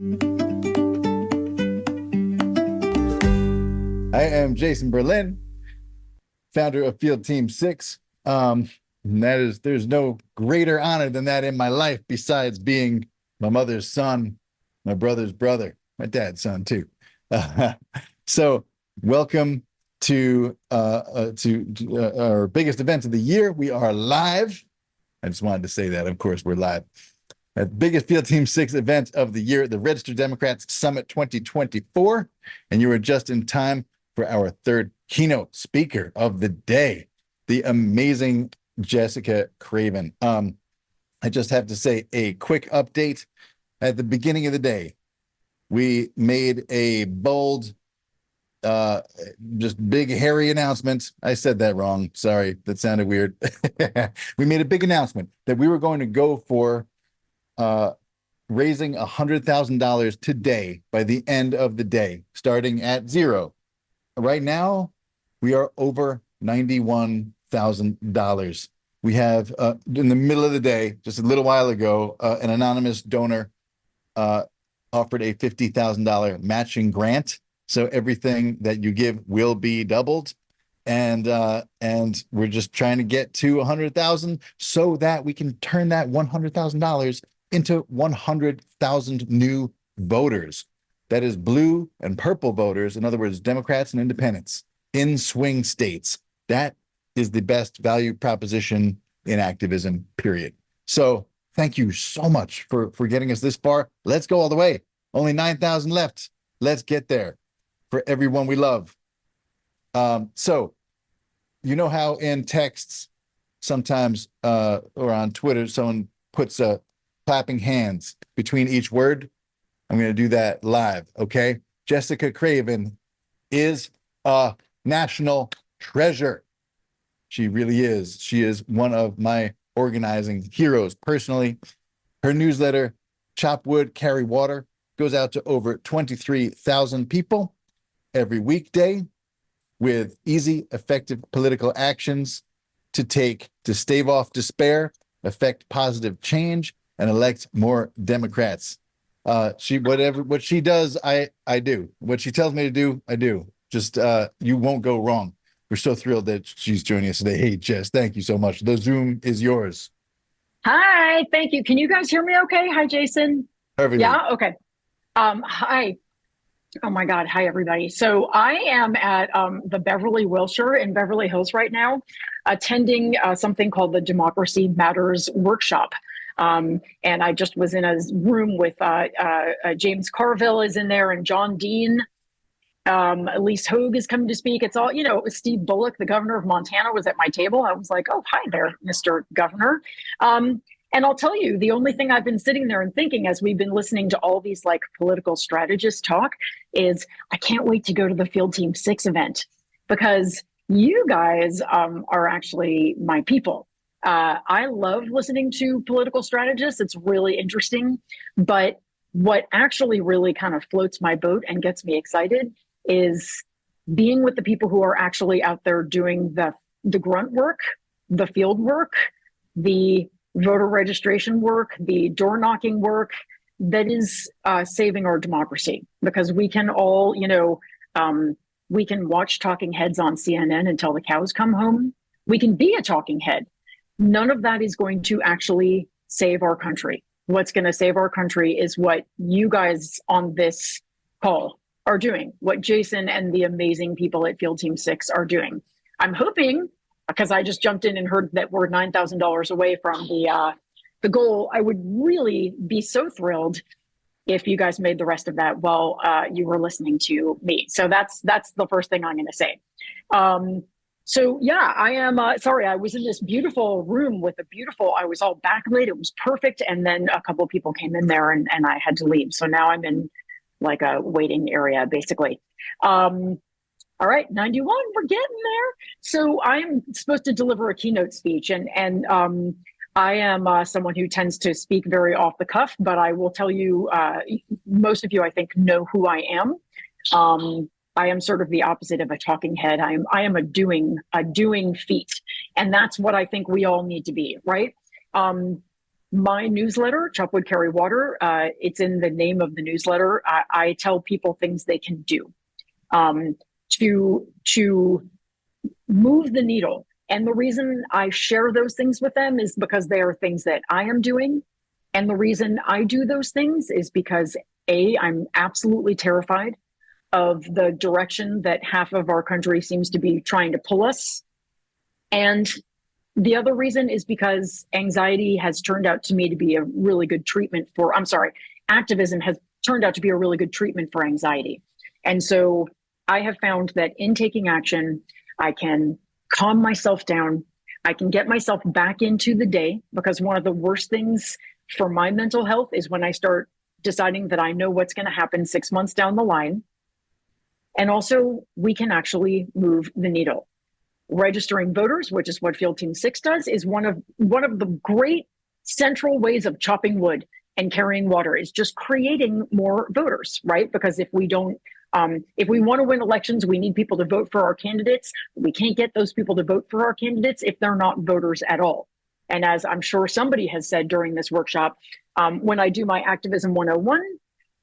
I am Jason Berlin, founder of Field Team 6. There's no greater honor than that in my life besides being my mother's son, my brother's brother, my dad's son too. So welcome to our biggest event of the year. We are live. I just wanted to say that. Of course, we're live. The biggest Field Team 6 event of the year, the Registered Democrats Summit 2024. And you are just in time for our third keynote speaker of the day, the amazing Jessica Craven. I just have to say a quick update. At the beginning of the day, we made a bold, just big, hairy announcement. I said that wrong. Sorry, that sounded weird. We made a big announcement that we were going to go for raising $100,000 today by the end of the day, starting at zero. Right now, we are over $91,000. We have, in the middle of the day, just a little while ago, an anonymous donor offered a $50,000 matching grant. So everything that you give will be doubled. And we're just trying to get to 100,000 so that we can turn that $100,000 into 100,000 new voters. That is blue and purple voters, in other words, Democrats and independents in swing states. That is the best value proposition in activism, period. So thank you so much for getting us this far. Let's go all the way. Only 9,000 left. Let's get there for everyone we love. So you know how in texts sometimes or on Twitter, someone puts clapping hands between each word? I'm going to do that live, okay? Jessica Craven is a national treasure. She really is. She is one of my organizing heroes personally. Her newsletter, Chop Wood, Carry Water, goes out to over 23,000 people every weekday with easy, effective political actions to take to stave off despair, affect positive change, and elect more Democrats. What she does, I do. What she tells me to do, I do. Just you won't go wrong. We're so thrilled that she's joining us today. Hey, Jess, thank you so much. The Zoom is yours. Hi, thank you. Can you guys hear me okay? Hi, Jason. Perfectly. Yeah, okay. Hi. Oh my God. Hi, everybody. So I am at the Beverly Wilshire in Beverly Hills right now, attending something called the Democracy Matters Workshop. And I just was in a room with James Carville is in there, and John Dean. Elise Hogue is coming to speak. It's all, Steve Bullock, the governor of Montana, was at my table. I was like, oh, hi there, Mr. Governor. And I'll tell you, the only thing I've been sitting there and thinking as we've been listening to all these like political strategists talk is I can't wait to go to the Field Team 6 event because you guys are actually my people. I love listening to political strategists. It's really interesting. But what actually really kind of floats my boat and gets me excited is being with the people who are actually out there doing the grunt work, the field work, the voter registration work, the door knocking work that is saving our democracy. Because we can all, we can watch talking heads on CNN until the cows come home. We can be a talking head. None of that is going to actually save our country. What's going to save our country is what you guys on this call are doing, what Jason and the amazing people at Field Team 6 are doing. I'm hoping, because I just jumped in and heard that we're $9,000 away from the goal, I would really be so thrilled if you guys made the rest of that while you were listening to me. So that's the first thing I'm going to say. So yeah, I am, sorry, I was in this beautiful room with I was all backlit, it was perfect. And then a couple of people came in there and I had to leave. So now I'm in like a waiting area, basically. All right, 91, we're getting there. So I'm supposed to deliver a keynote speech and I am someone who tends to speak very off the cuff, but I will tell you, most of you, I think, know who I am. I am sort of the opposite of a talking head. I am a doing feat. And that's what I think we all need to be, right? My newsletter, Chop Wood, Carry Water, it's in the name of the newsletter. I tell people things they can do to move the needle. And the reason I share those things with them is because they are things that I am doing. And the reason I do those things is because I'm absolutely terrified of the direction that half of our country seems to be trying to pull us. And the other reason is because anxiety has turned out to me to be a really good treatment for, activism has turned out to be a really good treatment for anxiety. And so I have found that in taking action, I can calm myself down. I can get myself back into the day, because one of the worst things for my mental health is when I start deciding that I know what's going to happen 6 months down the line. And also, we can actually move the needle. Registering voters, which is what Field Team 6 does, is one of the great central ways of chopping wood and carrying water, is just creating more voters, right? Because if we don't, if we want to win elections, we need people to vote for our candidates. We can't get those people to vote for our candidates if they're not voters at all. And as I'm sure somebody has said during this workshop, when I do my Activism 101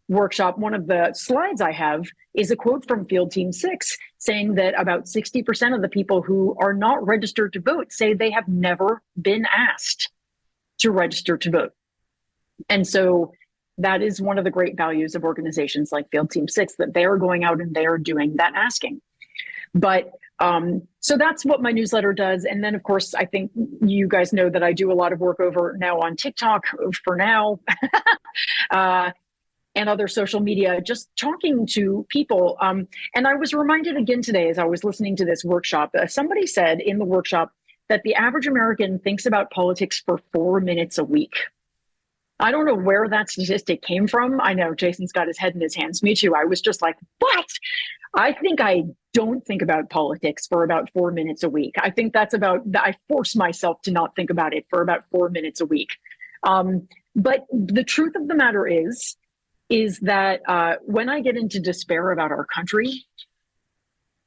workshop, one of the slides I have is a quote from Field Team 6 saying that about 60% of the people who are not registered to vote say they have never been asked to register to vote. And so that is one of the great values of organizations like Field Team 6, that they are going out and they are doing that asking. But so that's what my newsletter does. And then, of course, I think you guys know that I do a lot of work over now on TikTok for now. And other social media, just talking to people. And I was reminded again today as I was listening to this workshop, somebody said in the workshop that the average American thinks about politics for 4 minutes a week. I don't know where that statistic came from. I know Jason's got his head in his hands. Me too. I was just like, what? I think I don't think about politics for about 4 minutes a week. I think that's about, I force myself to not think about it for about 4 minutes a week. But the truth of the matter is that when I get into despair about our country,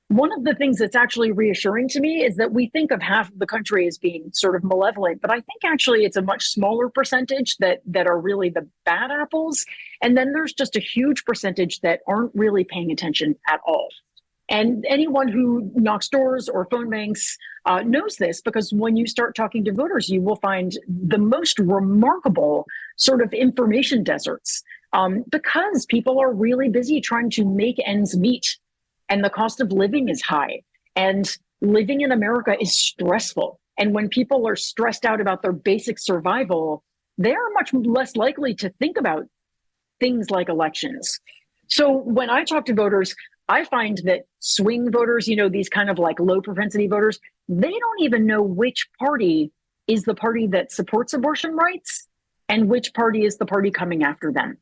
one of the things that's actually reassuring to me is that we think of half of the country as being sort of malevolent, but I think actually it's a much smaller percentage that are really the bad apples. And then there's just a huge percentage that aren't really paying attention at all. And anyone who knocks doors or phone banks knows this, because when you start talking to voters, you will find the most remarkable sort of information deserts. Because people are really busy trying to make ends meet, and the cost of living is high, and living in America is stressful. And when people are stressed out about their basic survival, they are much less likely to think about things like elections. So when I talk to voters, I find that swing voters, you know, these kind of like low propensity voters, they don't even know which party is the party that supports abortion rights and which party is the party coming after them.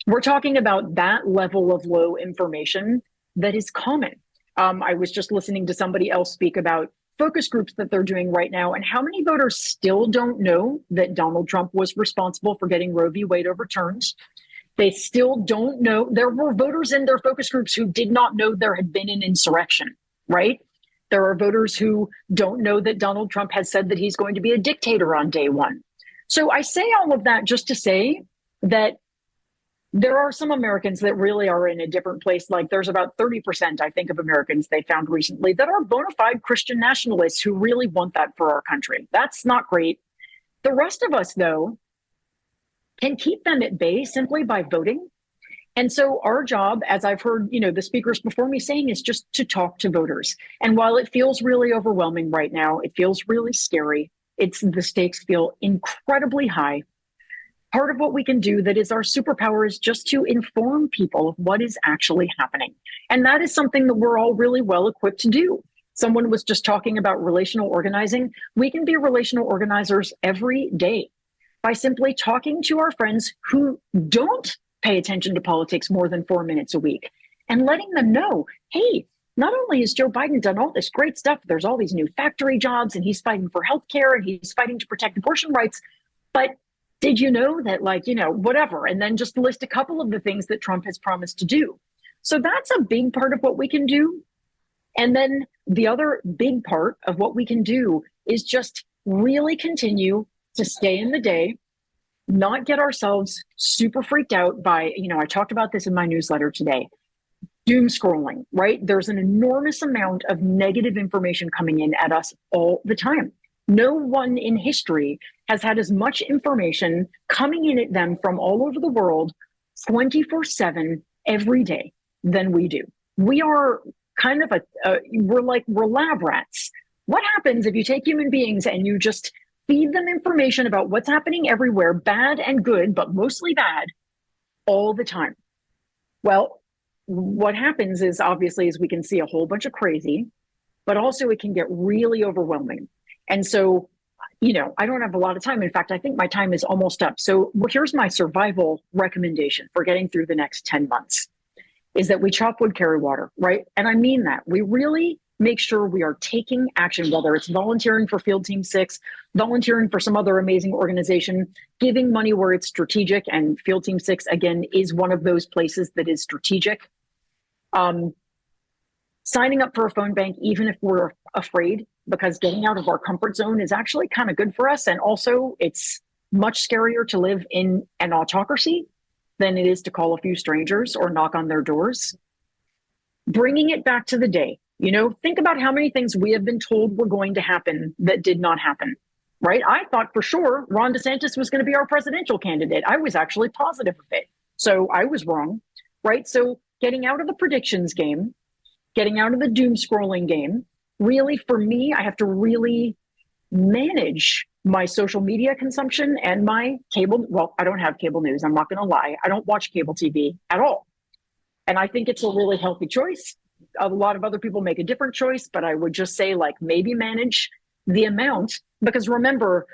We're talking about that level of low information that is common. I was just listening to somebody else speak about focus groups that they're doing right now, and how many voters still don't know that Donald Trump was responsible for getting Roe v. Wade overturned. They still don't know. There were voters in their focus groups who did not know there had been an insurrection, right? There are voters who don't know that Donald Trump has said that he's going to be a dictator on day one. So I say all of that just to say that there are some Americans that really are in a different place. Like there's about 30%, I think, of Americans they found recently that are bona fide Christian nationalists who really want that for our country. That's not great. The rest of us, though, can keep them at bay simply by voting. And so our job, as I've heard, you know, the speakers before me saying, is just to talk to voters. And while it feels really overwhelming right now, it feels really scary. The stakes feel incredibly high. Part of what we can do that is our superpower is just to inform people of what is actually happening. And that is something that we're all really well equipped to do. Someone was just talking about relational organizing. We can be relational organizers every day by simply talking to our friends who don't pay attention to politics more than 4 minutes a week and letting them know, hey, not only has Joe Biden done all this great stuff, there's all these new factory jobs and he's fighting for healthcare and he's fighting to protect abortion rights, but did you know that, like, you know, whatever, and then just list a couple of the things that Trump has promised to do. So that's a big part of what we can do. And then the other big part of what we can do is just really continue to stay in the day, not get ourselves super freaked out by, I talked about this in my newsletter today, doom scrolling, right? There's an enormous amount of negative information coming in at us all the time. No one in history has had as much information coming in at them from all over the world 24/7 every day than we do. We are kind of we're lab rats. What happens if you take human beings and you just feed them information about what's happening everywhere, bad and good, but mostly bad, all the time? Well, what happens is obviously is we can see a whole bunch of crazy, but also it can get really overwhelming. And so, I don't have a lot of time. In fact, I think my time is almost up. So here's my survival recommendation for getting through the next 10 months is that we chop wood, carry water, right? And I mean that. We really make sure we are taking action, whether it's volunteering for Field Team 6, volunteering for some other amazing organization, giving money where it's strategic. And Field Team 6, again, is one of those places that is strategic. Signing up for a phone bank, even if we're afraid, because getting out of our comfort zone is actually kind of good for us. And also, it's much scarier to live in an autocracy than it is to call a few strangers or knock on their doors. Bringing it back to the day, think about how many things we have been told were going to happen that did not happen, right? I thought for sure Ron DeSantis was going to be our presidential candidate. I was actually positive of it. So I was wrong, right? So getting out of the predictions game, getting out of the doom scrolling game, really for me, I have to really manage my social media consumption and my cable. Well, I don't have cable news. I'm not going to lie. I don't watch cable TV at all. And I think it's a really healthy choice. A lot of other people make a different choice, but I would just say maybe manage the amount, because remember,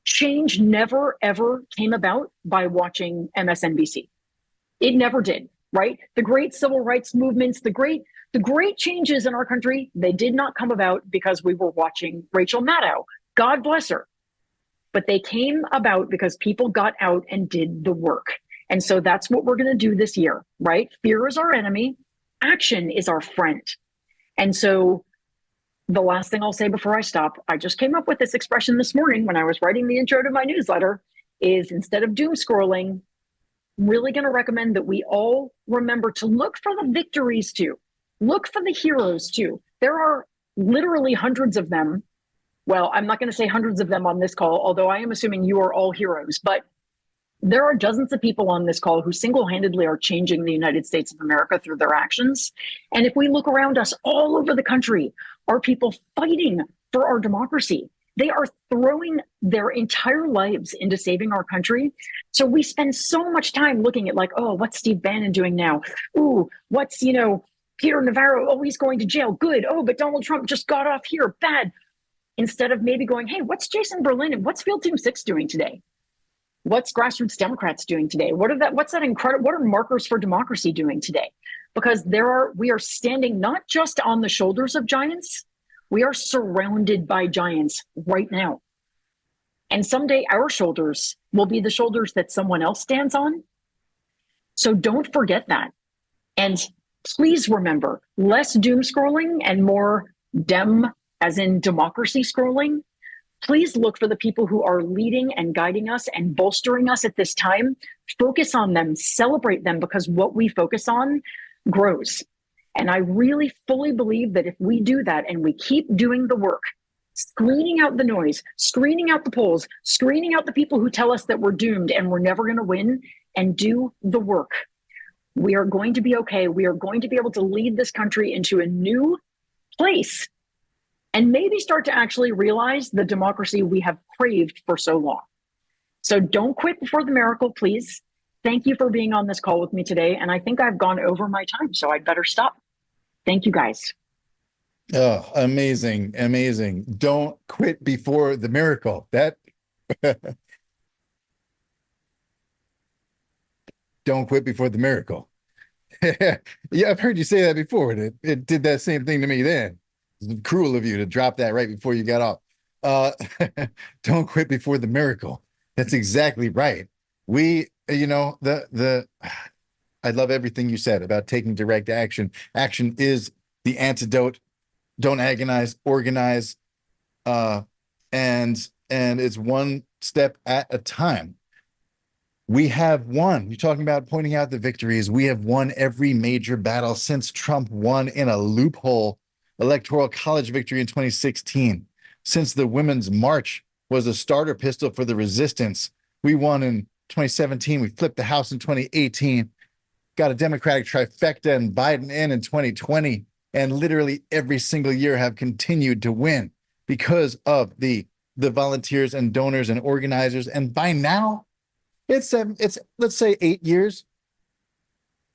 change never, ever came about by watching MSNBC. It never did, right? The great civil rights movements, the great changes in our country, they did not come about because we were watching Rachel Maddow. God bless her. But they came about because people got out and did the work. And so that's what we're going to do this year, right? Fear is our enemy. Action is our friend. And so the last thing I'll say before I stop, I just came up with this expression this morning when I was writing the intro to my newsletter, is instead of doom scrolling, I'm really going to recommend that we all remember to look for the victories too. Look for the heroes too. There are literally hundreds of them. Well, I'm not going to say hundreds of them on this call, although I am assuming you are all heroes, but there are dozens of people on this call who single-handedly are changing the United States of America through their actions. And if we look around us all over the country, are people fighting for our democracy. They are throwing their entire lives into saving our country. So we spend so much time looking at oh, what's Steve Bannon doing now? Ooh, what's, Peter Navarro, oh, he's going to jail. Good. Oh, but Donald Trump just got off here. Bad. Instead of maybe going, hey, what's Jason Berlin and what's Field Team 6 doing today? What's grassroots Democrats doing today? What's that incredible, what are markers for democracy doing today? Because we are standing not just on the shoulders of giants, we are surrounded by giants right now. And someday our shoulders will be the shoulders that someone else stands on. So don't forget that. And please remember, less doom scrolling and more dem, as in democracy scrolling. Please look for the people who are leading and guiding us and bolstering us at this time. Focus on them, celebrate them, because what we focus on grows. And I really fully believe that if we do that and we keep doing the work, screening out the noise, screening out the polls, screening out the people who tell us that we're doomed and we're never going to win, and do the work, we are going to be okay. We are going to be able to lead this country into a new place and maybe start to actually realize the democracy we have craved for so long. So don't quit before the miracle, please. Thank you for being on this call with me today. And I think I've gone over my time, so I'd better stop. Thank you, guys. Oh, amazing. Amazing. Don't quit before the miracle. Don't quit before the miracle. Yeah, I've heard you say that before. And it did that same thing to me then. It's cruel of you to drop that right before you got off. Don't quit before the miracle. That's exactly right. I love everything you said about taking direct action. Action is the antidote. Don't agonize, organize, and it's one step at a time. We have won. You're talking about pointing out the victories. We have won every major battle since Trump won in a loophole electoral college victory in 2016. Since the Women's March was a starter pistol for the resistance, we won in 2017. We flipped the House in 2018, got a Democratic trifecta and Biden in 2020, and literally every single year have continued to win because of the volunteers and donors and organizers. And by now, it's let's say 8 years.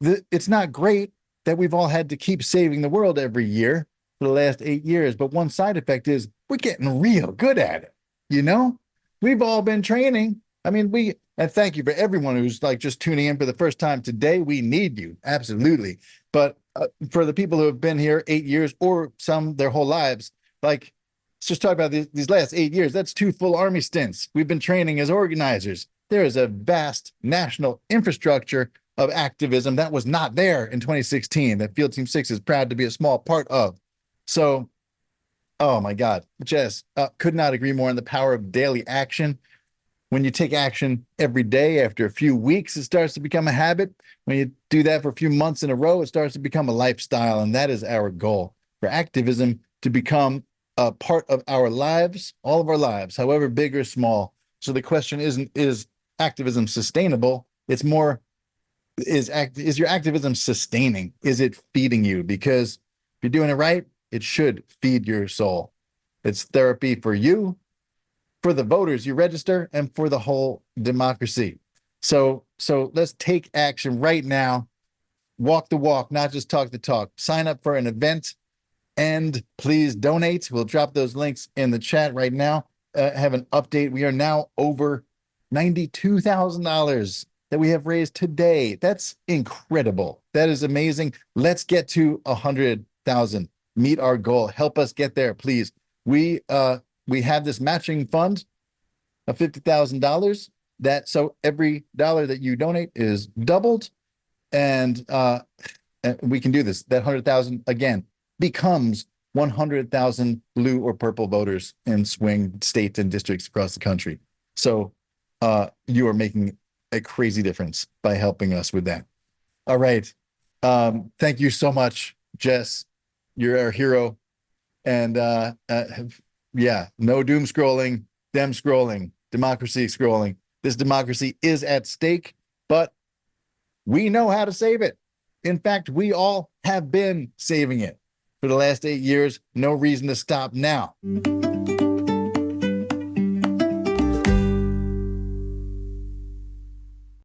It's not great that we've all had to keep saving the world every year for the last 8 years, but one side effect is we're getting real good at it. You know, we've all been training. I mean, and thank you for everyone who's like just tuning in for the first time today. We need you, absolutely. But for the people who have been here 8 years or some their whole lives, like let's just talk about these last 8 years. That's 2 full army stints. We've been training as organizers. There is a vast national infrastructure of activism that was not there in 2016 that Field Team 6 is proud to be a small part of. So, oh my God, Jess, could not agree more on the power of daily action. When you take action every day, after a few weeks, it starts to become a habit. When you do that for a few months in a row, it starts to become a lifestyle. And that is our goal, for activism to become a part of our lives, all of our lives, however big or small. So the question isn't, is activism sustainable? It's more, is your activism sustaining? Is it feeding you? Because if you're doing it right, it should feed your soul. It's therapy for you, for the voters you register, and for the whole democracy. So let's take action right now. Walk the walk, not just talk the talk. Sign up for an event and please donate. We'll drop those links in the chat right now. Have an update. We are now over $92,000 that we have raised today. That's incredible. That is amazing. Let's get to 100,000. Meet our goal. Help us get there, please. We have this matching fund of $50,000. So every dollar that you donate is doubled, and we can do this. That 100,000 again becomes 100,000 blue or purple voters in swing states and districts across the country. So you are making a crazy difference by helping us with that. All right. Thank you so much, Jess. You're our hero. And yeah, no doom scrolling, dem scrolling, democracy scrolling. This democracy is at stake, but we know how to save it. In fact, we all have been saving it for the last 8 years. No reason to stop now.